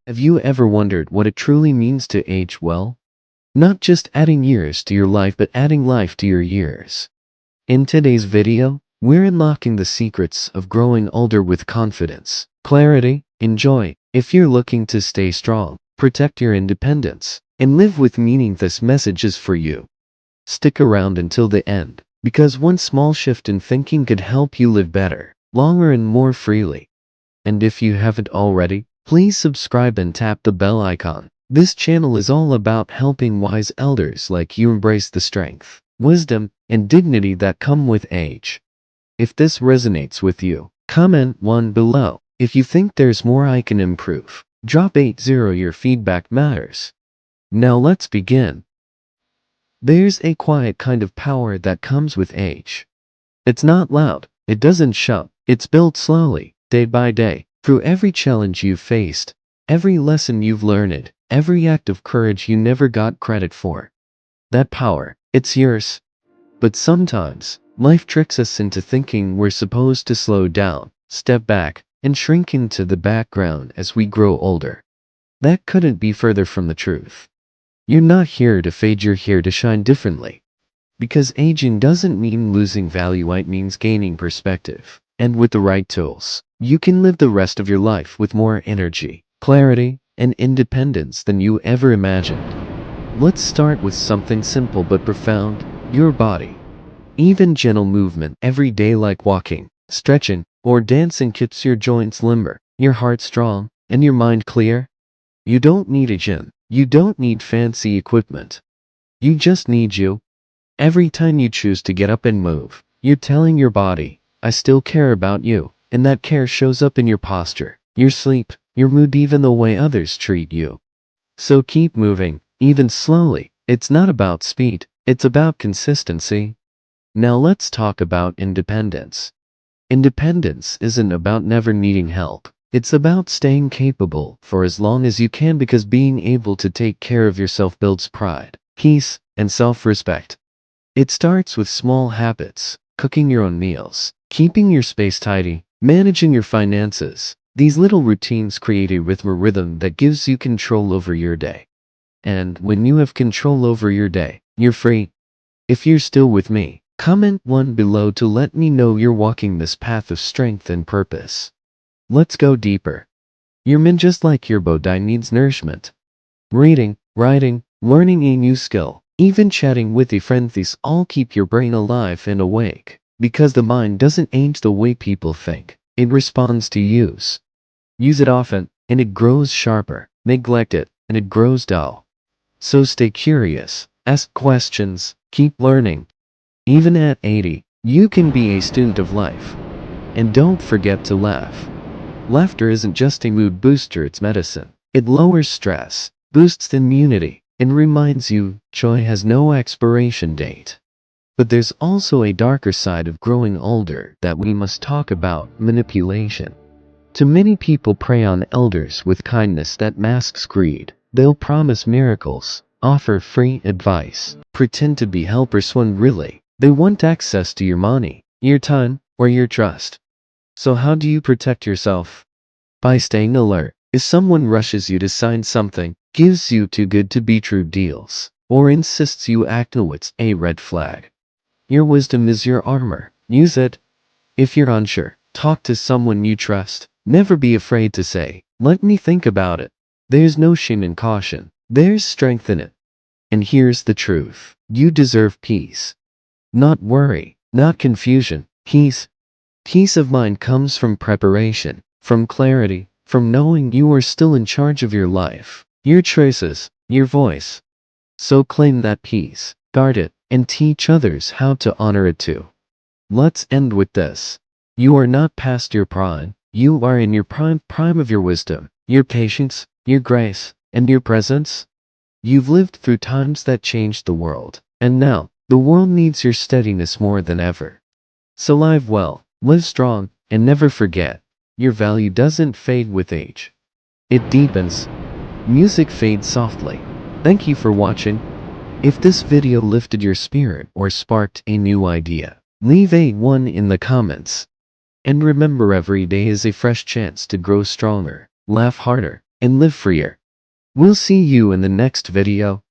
Have you ever wondered what it truly means to age well? Not just adding years to your life, but adding life to your years. In today's video, we're unlocking the secrets of growing older with confidence, clarity, and joy. If you're looking to stay strong, protect your independence, and live with meaning, this message is for you. Stick around until the end, because one small shift in thinking could help you live better, longer, and more freely. And if you haven't already, please subscribe and tap the bell icon. This channel is all about helping wise elders like you embrace the strength, wisdom, and dignity that come with age. If this resonates with you, comment 1 below. If you think there's more I can improve, drop 80. Your feedback matters. Now let's begin. There's a quiet kind of power that comes with age. It's not loud, it doesn't shout, it's built slowly, day by day, through every challenge you've faced, every lesson you've learned, every act of courage you never got credit for. That power, it's yours. But sometimes, life tricks us into thinking we're supposed to slow down, step back, and shrink into the background as we grow older. That couldn't be further from the truth. You're not here to fade, you're here to shine differently. Because aging doesn't mean losing value, it means gaining perspective. And with the right tools, you can live the rest of your life with more energy, clarity, and independence than you ever imagined. Let's start with something simple but profound: your body. Even gentle movement every day, like walking, stretching, or dancing, keeps your joints limber, your heart strong, and your mind clear. You don't need a gym. You don't need fancy equipment. You just need you. Every time you choose to get up and move, you're telling your body, I still care about you, and that care shows up in your posture, your sleep, your mood, even the way others treat you. So keep moving, even slowly. It's not about speed, it's about consistency. Now let's talk about independence. Independence isn't about never needing help. It's about staying capable for as long as you can, because being able to take care of yourself builds pride, peace, and self-respect. It starts with small habits: cooking your own meals, keeping your space tidy, managing your finances. These little routines create a rhythm that gives you control over your day. And when you have control over your day, you're free. If you're still with me, comment 1 below to let me know you're walking this path of strength and purpose. Let's go deeper. Your mind, just like your body, needs nourishment. Reading, writing, learning a new skill, even chatting with a friend, these all keep your brain alive and awake. Because the mind doesn't age the way people think. It responds to use. Use it often, and it grows sharper. Neglect it, and it grows dull. So stay curious, ask questions, keep learning. Even at 80, you can be a student of life. And don't forget to laugh. Laughter isn't just a mood booster, it's medicine. It lowers stress, boosts immunity, and reminds you joy has no expiration date. But there's also a darker side of growing older that we must talk about: manipulation. Too many people prey on elders with kindness that masks greed. They'll promise miracles, offer free advice, pretend to be helpers when really they want access to your money, your time, or your trust. So how do you protect yourself? By staying alert. If someone rushes you to sign something, gives you too good to be true deals, or insists you act, it's a red flag. Your wisdom is your armor. Use it. If you're unsure, talk to someone you trust. Never be afraid to say, let me think about it. There's no shame in caution. There's strength in it. And here's the truth. You deserve peace. Not worry, not confusion. Peace. Peace of mind comes from preparation, from clarity, from knowing you are still in charge of your life, your choices, your voice. So claim that peace, guard it, and teach others how to honor it too. Let's end with this. You are not past your prime. You are in your prime of your wisdom, your patience, your grace, and your presence. You've lived through times that changed the world, and now the world needs your steadiness more than ever. So live well, live strong, and never forget, your value doesn't fade with age. It deepens. Music fades softly. Thank you for watching. If this video lifted your spirit or sparked a new idea, leave a 1 in the comments. And remember, every day is a fresh chance to grow stronger, laugh harder, and live freer. We'll see you in the next video.